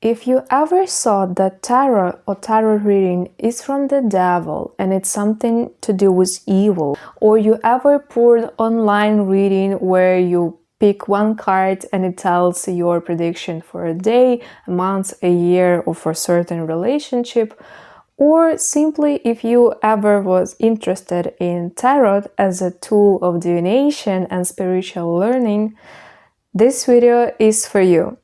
If you ever thought that tarot or tarot reading is from the devil and it's something to do with evil, or you ever poured online reading where you pick one card and it tells your prediction for a day, a month, a year, or for a certain relationship, or simply if you ever was interested in tarot as a tool of divination and spiritual learning, this video is for you.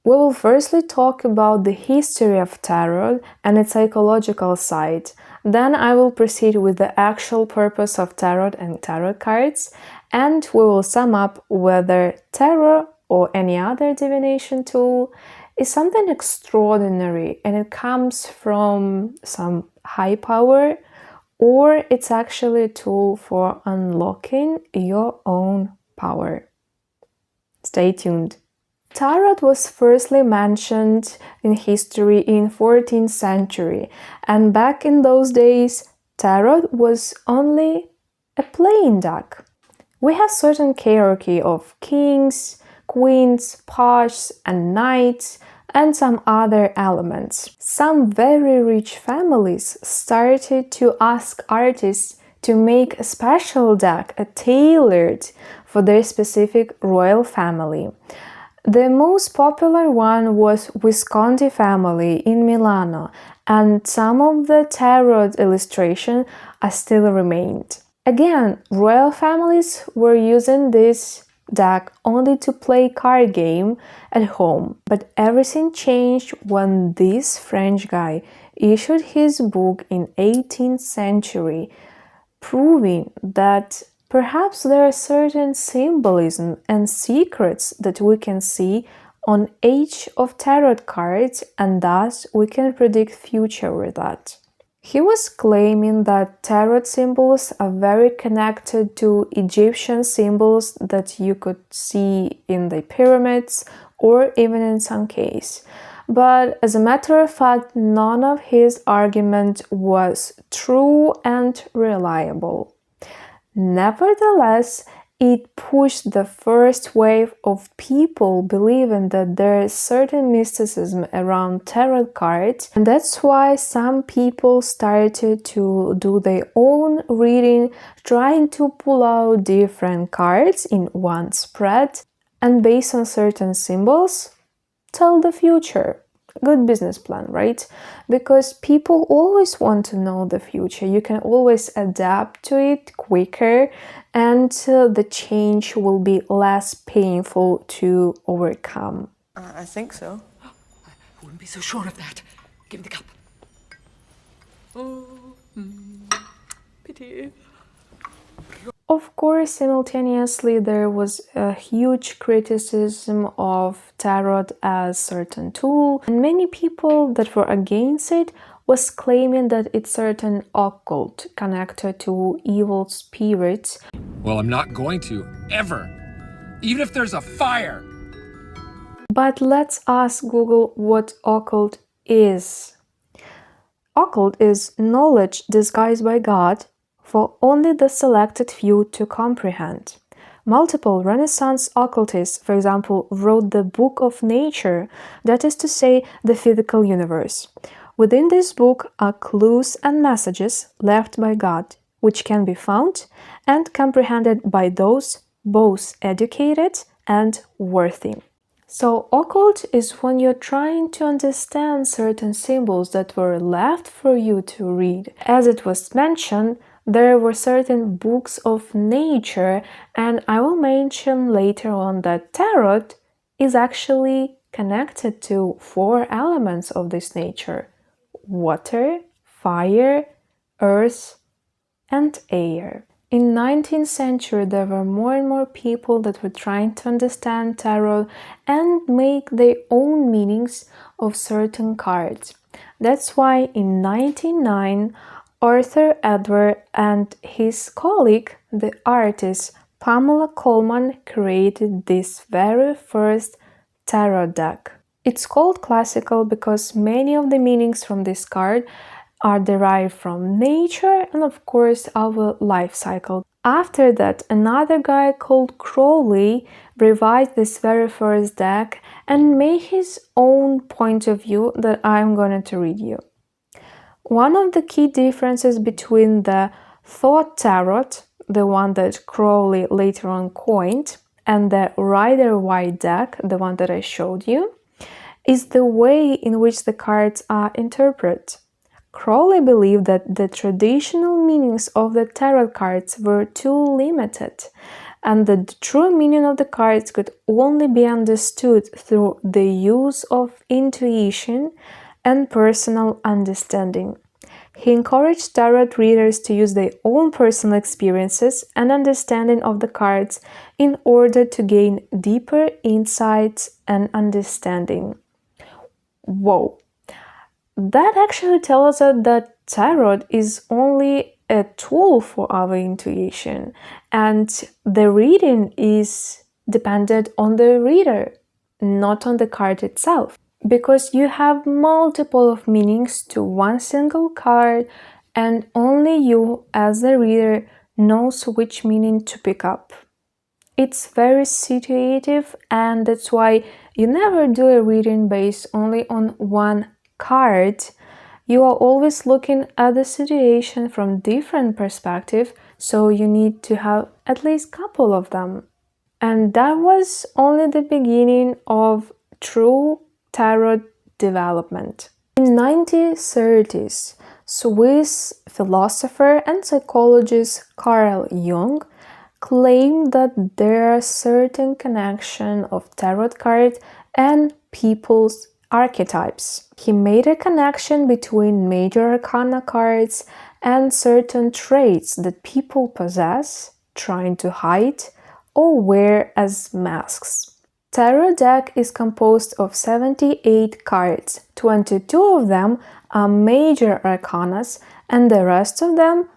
We will firstly talk about the history of tarot and its psychological side. Then I will proceed with the actual purpose of tarot and tarot cards, and we will sum up whether tarot or any other divination tool is something extraordinary and it comes from some high power, or it's actually a tool for unlocking your own power. Stay tuned. Tarot was firstly mentioned in history in 14th century, and back in those days, tarot was only a playing deck. We have certain hierarchy of kings, queens, pages, and knights, and some other elements. Some very rich families started to ask artists to make a special deck, tailored for their specific royal family. The most popular one was Visconti family in Milano, and some of the tarot illustrations are still remained. Again, royal families were using this deck only to play card game at home, but everything changed when this French guy issued his book in 18th century, proving that perhaps there are certain symbolism and secrets that we can see on each of tarot cards, and thus we can predict future with that. He was claiming that tarot symbols are very connected to Egyptian symbols that you could see in the pyramids or even in some cases. But as a matter of fact, none of his argument was true and reliable. Nevertheless, it pushed the first wave of people believing that there is certain mysticism around tarot cards, and that's why some people started to do their own reading, trying to pull out different cards in one spread, and based on certain symbols, tell the future. Good business plan, right? Because people always want to know the future. You can always adapt to it quicker, and the change will be less painful to overcome. I think so. I wouldn't be so sure of that. Give me the cup. Oh, pity. Of course, simultaneously there was a huge criticism of tarot as certain tool, and many people that were against it was claiming that it's certain occult connected to evil spirits. Well, I'm not going to, ever. Even if there's a fire. But let's ask Google what occult is. Occult is knowledge disguised by God for only the selected few to comprehend. Multiple Renaissance occultists, for example, wrote the Book of Nature, that is to say, the physical universe. Within this book are clues and messages left by God, which can be found and comprehended by those both educated and worthy. So, occult is when you're trying to understand certain symbols that were left for you to read. As it was mentioned, there were certain books of nature, and I will mention later on that tarot is actually connected to 4 elements of this nature: water, fire, earth, and air. In 19th century, there were more and more people that were trying to understand tarot and make their own meanings of certain cards. That's why in 1909, Arthur Edward and his colleague, the artist Pamela Colman, created this very first tarot deck. It's called classical because many of the meanings from this card are derived from nature and of course our life cycle. After that, another guy called Crowley revised this very first deck and made his own point of view that I'm going to read you. One of the key differences between the Thought Tarot, the one that Crowley later on coined, and the Rider-Waite deck, the one that I showed you, is the way in which the cards are interpreted. Crowley believed that the traditional meanings of the tarot cards were too limited, and that the true meaning of the cards could only be understood through the use of intuition and personal understanding. He encouraged tarot readers to use their own personal experiences and understanding of the cards in order to gain deeper insights and understanding. Whoa! That actually tells us that tarot is only a tool for our intuition, and the reading is dependent on the reader, not on the card itself. Because you have multiple of meanings to one single card, and only you as the reader knows which meaning to pick up. It's very situative, and that's why you never do a reading based only on one card. You are always looking at the situation from different perspectives, so you need to have at least a couple of them. And that was only the beginning of true tarot development. In 1930s, Swiss philosopher and psychologist Carl Jung claimed that there are certain connection of tarot cards and people's archetypes. He made a connection between major arcana cards and certain traits that people possess, trying to hide, or wear as masks. Tarot deck is composed of 78 cards. 22 of them are major arcanas, and the rest of them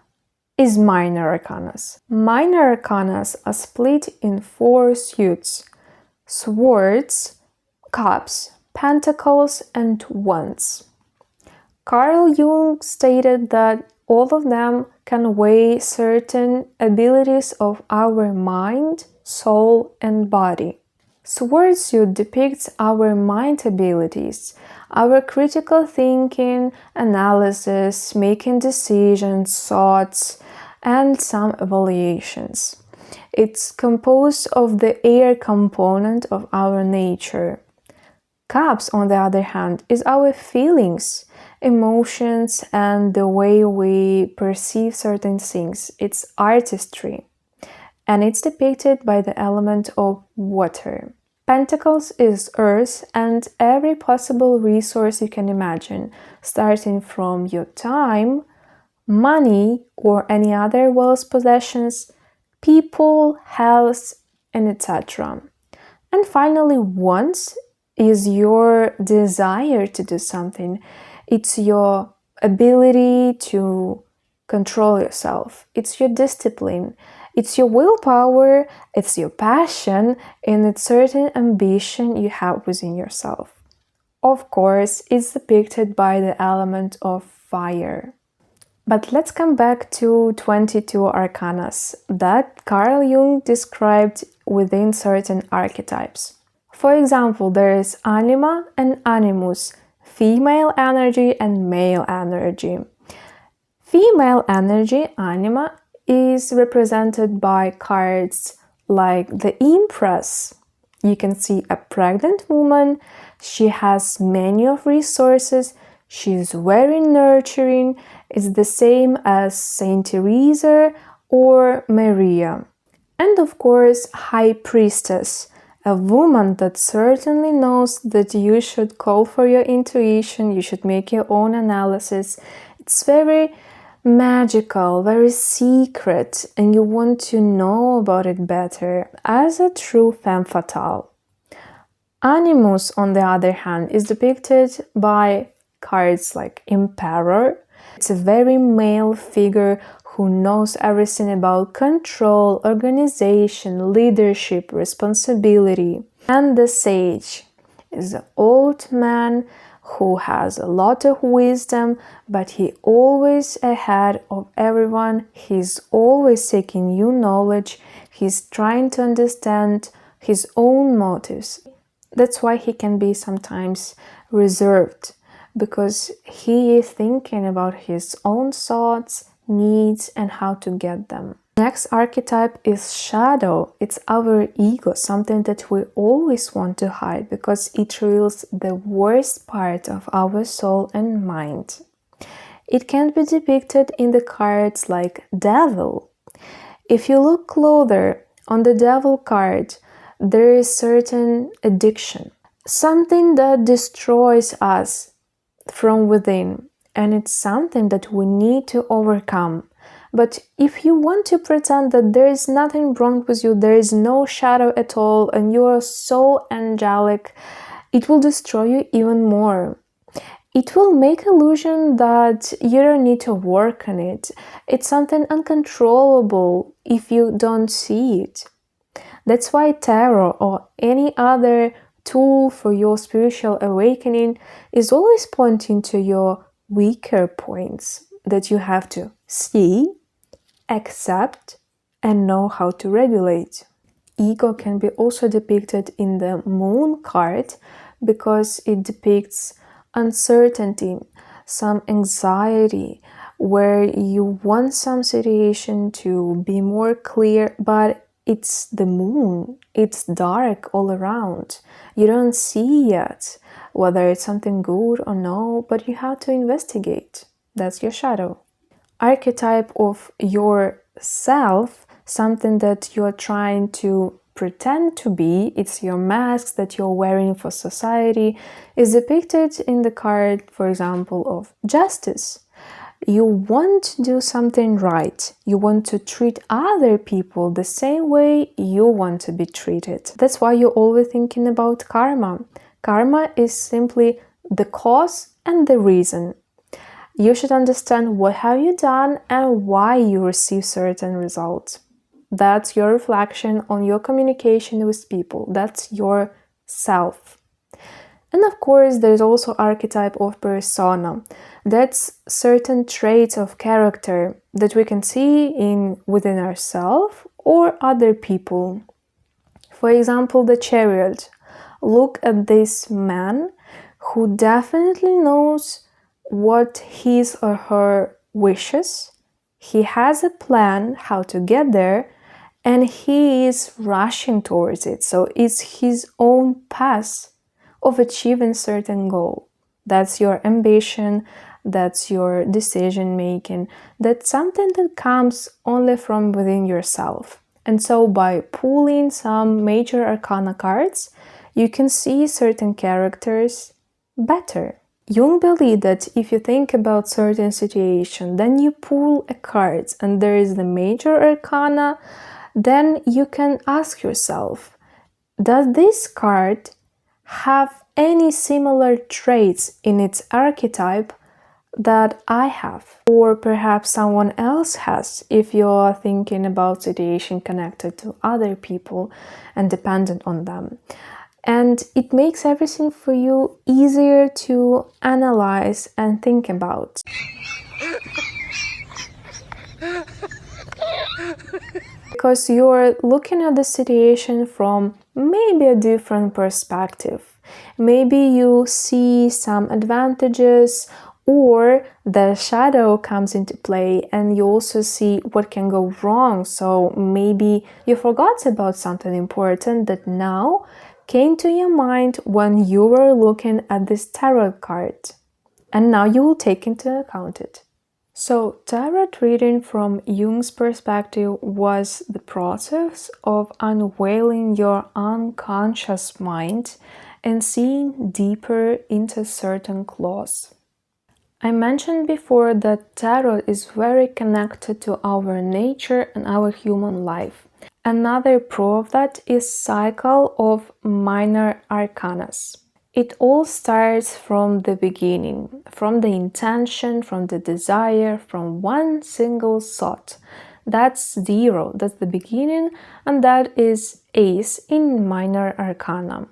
is minor arcanas. Minor arcanas are split in 4 suits: swords, cups, pentacles, and wands. Carl Jung stated that all of them can weigh certain abilities of our mind, soul, and body. Sword suit depicts our mind abilities, our critical thinking, analysis, making decisions, thoughts, and some evaluations. It's composed of the air component of our nature. Cups, on the other hand, is our feelings, emotions, and the way we perceive certain things. It's artistry, and it's depicted by the element of water. Pentacles is earth and every possible resource you can imagine, starting from your time, money, or any other wealth possessions, people, health, and etc. And finally, wands is your desire to do something. It's your ability to control yourself. It's your discipline. It's your willpower, it's your passion, and it's certain ambition you have within yourself. Of course, it's depicted by the element of fire. But let's come back to 22 arcanas that Carl Jung described within certain archetypes. For example, there is Anima and Animus, female energy and male energy. Female energy, Anima, is represented by cards like the Empress. You can see a pregnant woman, she has many of resources, she's very nurturing, it's the same as Saint Teresa or Maria. And of course, High Priestess, a woman that certainly knows that you should call for your intuition, you should make your own analysis. It's very magical, very secret, and you want to know about it better as a true femme fatale. Animus, on the other hand, is depicted by cards like Emperor. It's a very male figure who knows everything about control, organization, leadership, responsibility. And the Sage is an old man who has a lot of wisdom, but he always ahead of everyone. He's always seeking new knowledge. He's trying to understand his own motives. That's why he can be sometimes reserved, because he is thinking about his own thoughts, needs, and how to get them. Next archetype is shadow. It's our ego, something that we always want to hide because it reveals the worst part of our soul and mind. It can be depicted in the cards like devil. If you look closer on the devil card, there is certain addiction, something that destroys us from within, and it's something that we need to overcome. But if you want to pretend that there is nothing wrong with you, there is no shadow at all, and you are so angelic, it will destroy you even more. It will make illusion that you don't need to work on it. It's something uncontrollable if you don't see it. That's why tarot or any other tool for your spiritual awakening is always pointing to your weaker points that you have to see, accept, and know how to regulate. Ego can be also depicted in the moon card because it depicts uncertainty, some anxiety, where you want some situation to be more clear, but it's the moon, it's dark all around. You don't see yet whether it's something good or no, but you have to investigate. That's your shadow. Archetype of yourself, something that you're trying to pretend to be, it's your mask that you're wearing for society, is depicted in the card, for example, of justice. You want to do something right. You want to treat other people the same way you want to be treated. That's why you're always thinking about karma. Karma is simply the cause and the reason. You should understand what have you done and why you receive certain results. That's your reflection on your communication with people. That's your self. And of course, there's also archetype of persona. That's certain traits of character that we can see within ourselves or other people. For example, the Chariot. Look at this man who definitely knows what his or her wishes. He has a plan how to get there, and he is rushing towards it. So it's his own path of achieving certain goal. That's your ambition, that's your decision making, that's something that comes only from within yourself. And so by pulling some major arcana cards, you can see certain characters better. Jung believed that if you think about certain situation, then you pull a card and there is the major arcana, then you can ask yourself, does this card have any similar traits in its archetype that I have? Or perhaps someone else has, if you're thinking about situation connected to other people and dependent on them. And it makes everything for you easier to analyze and think about. Because you're looking at the situation from maybe a different perspective. Maybe you see some advantages, or the shadow comes into play and you also see what can go wrong. So maybe you forgot about something important that now came to your mind when you were looking at this tarot card. And now you will take into account it. So, tarot reading from Jung's perspective was the process of unveiling your unconscious mind and seeing deeper into certain clause. I mentioned before that tarot is very connected to our nature and our human life. Another proof of that is cycle of minor arcanas. It all starts from the beginning, from the intention, from the desire, from one single thought. That's zero, that's the beginning, and that is ace in minor arcana.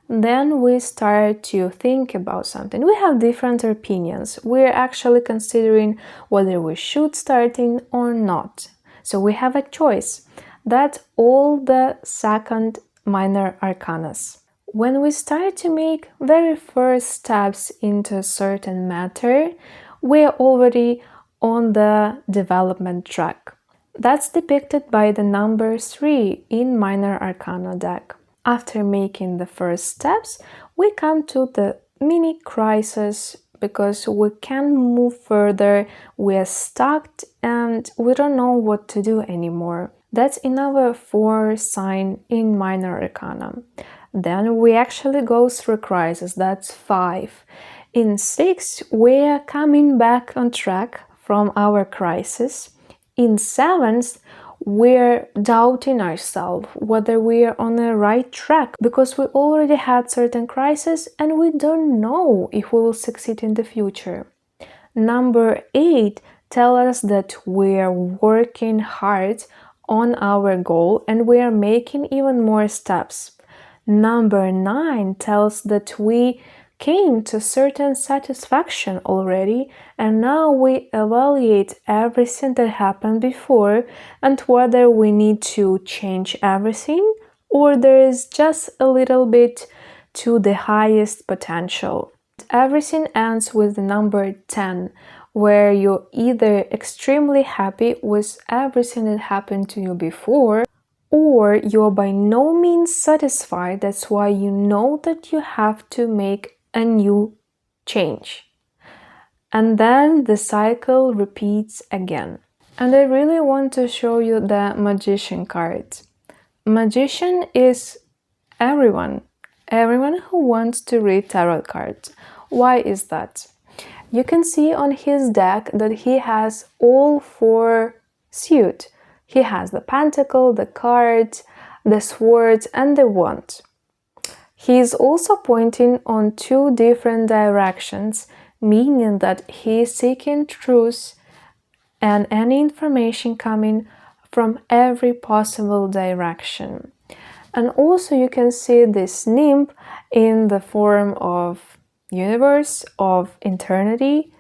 Then we start to think about something. We have different opinions. We're actually considering whether we should start in or not. So we have a choice. That's all the second minor arcanas. When we start to make very first steps into a certain matter, we're already on the development track. That's depicted by the number 3 in minor arcana deck. After making the first steps, we come to the mini crisis because we can't move further, we're stuck and we don't know what to do anymore. That's another 4 sign in minor arcana. Then we actually go through crisis, that's 5. In 6, we're coming back on track from our crisis. In 7th, we're doubting ourselves whether we're on the right track because we already had certain crises and we don't know if we will succeed in the future. Number 8 tells us that we're working hard on our goal and we are making even more steps. Number 9 tells that we came to certain satisfaction already and now we evaluate everything that happened before and whether we need to change everything or there is just a little bit to the highest potential. Everything ends with the number 10, where you're either extremely happy with everything that happened to you before, or you're by no means satisfied. That's why you know that you have to make a new change. And then the cycle repeats again. And I really want to show you the Magician card. Magician is everyone who wants to read tarot cards. Why is that? You can see on his deck that he has all 4 suits. He has the pentacle, the cards, the swords, and the wand. He is also pointing on 2 different directions, meaning that he is seeking truth and any information coming from every possible direction. And also you can see this nymph in the form of universe, of eternity,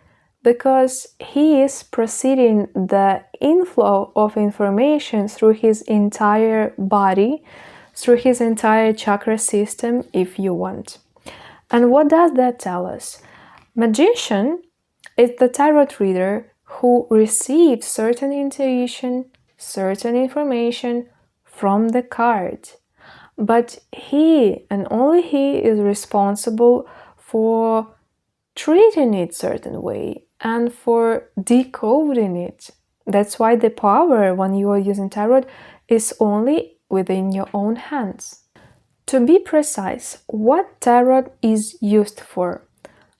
because he is proceeding the inflow of information through his entire body, through his entire chakra system, if you want. And what does that tell us? Magician is the tarot reader who receives certain intuition, certain information from the card. But he and only he is responsible for treating it a certain way and for decoding it. That's why the power when you are using tarot is only within your own hands. To be precise, what tarot is used for?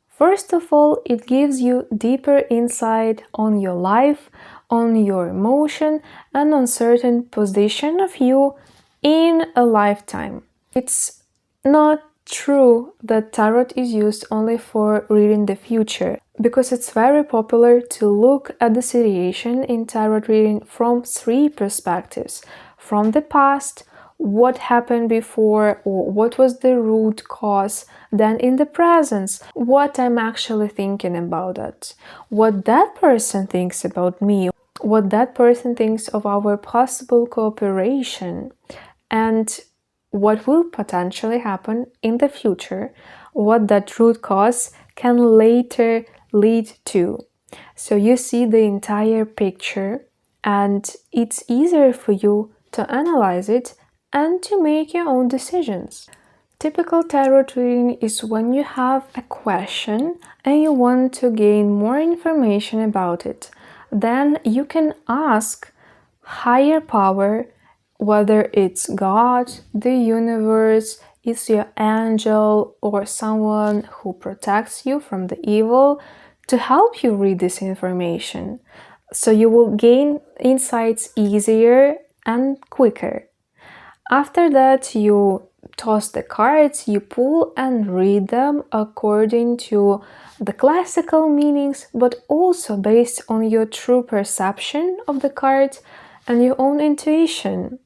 First of all, it gives you deeper insight on your life, on your emotion, and on certain position of you in a lifetime. It's not true that tarot is used only for reading the future, because it's very popular to look at the situation in tarot reading from 3 perspectives: from the past, what happened before, or what was the root cause, then in the present, what I'm actually thinking about it, what that person thinks about me, what that person thinks of our possible cooperation, and what will potentially happen in the future, what that root cause can later lead to. So you see the entire picture and it's easier for you to analyze it and to make your own decisions. Typical tarot reading is when you have a question and you want to gain more information about it. Then you can ask higher power, whether it's God, the universe, it's your angel, or someone who protects you from the evil, to help you read this information. So you will gain insights easier and quicker. After that, you toss the cards, you pull and read them according to the classical meanings, but also based on your true perception of the cards and your own intuition.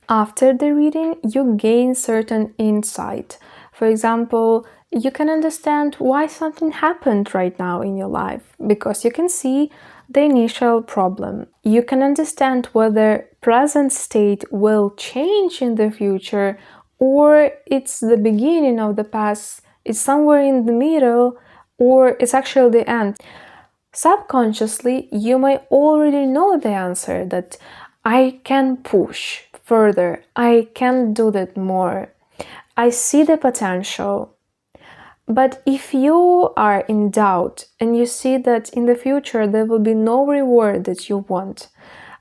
After the reading, you gain certain insight For example, you can understand why something happened right now in your life because you can see the initial problem. You can understand whether present state will change in the future or it's the beginning of the past, it's somewhere in the middle, or it's actually the end. Subconsciously, you may already know the answer that I can push further, I can do that more, I see the potential. But if you are in doubt and you see that in the future there will be no reward that you want,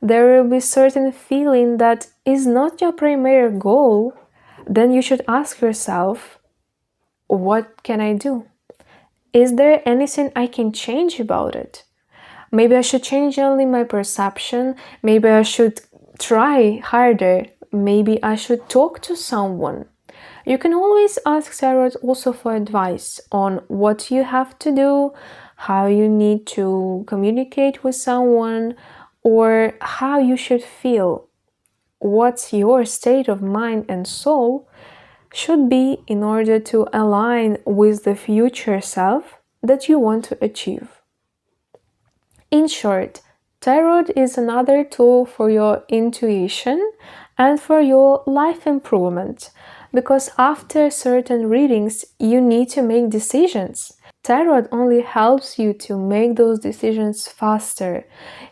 there will be certain feeling that is not your primary goal, then you should ask yourself, what can I do? Is there anything I can change about it? Maybe I should change only my perception. Maybe I should try harder. Maybe I should talk to someone. You can always ask Tarot also for advice on what you have to do, how you need to communicate with someone, or how you should feel. What's your state of mind and soul should be in order to align with the future self that you want to achieve. In short, Tarot is another tool for your intuition and for your life improvement, because after certain readings, you need to make decisions. Tarot only helps you to make those decisions faster.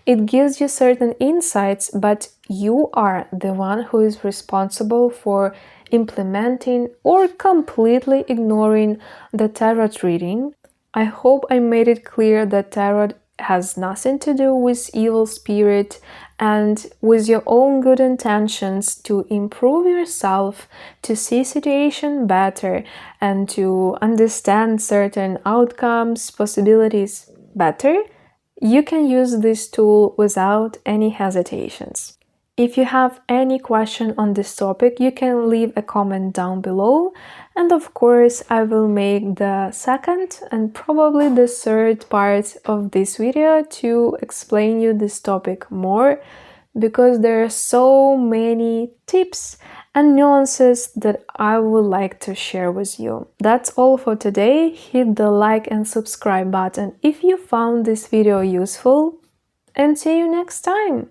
It gives you certain insights, but you are the one who is responsible for implementing or completely ignoring the tarot reading. I hope I made it clear that tarot has nothing to do with evil spirit and with your own good intentions to improve yourself, to see situation better, and to understand certain outcomes, possibilities better. You can use this tool without any hesitations. If you have any question on this topic, you can leave a comment down below, and of course I will make the second and probably the third part of this video to explain you this topic more, because there are so many tips and nuances that I would like to share with you. That's all for today. Hit the like and subscribe button if you found this video useful, and see you next time.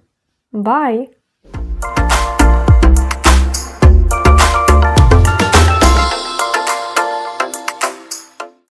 Bye!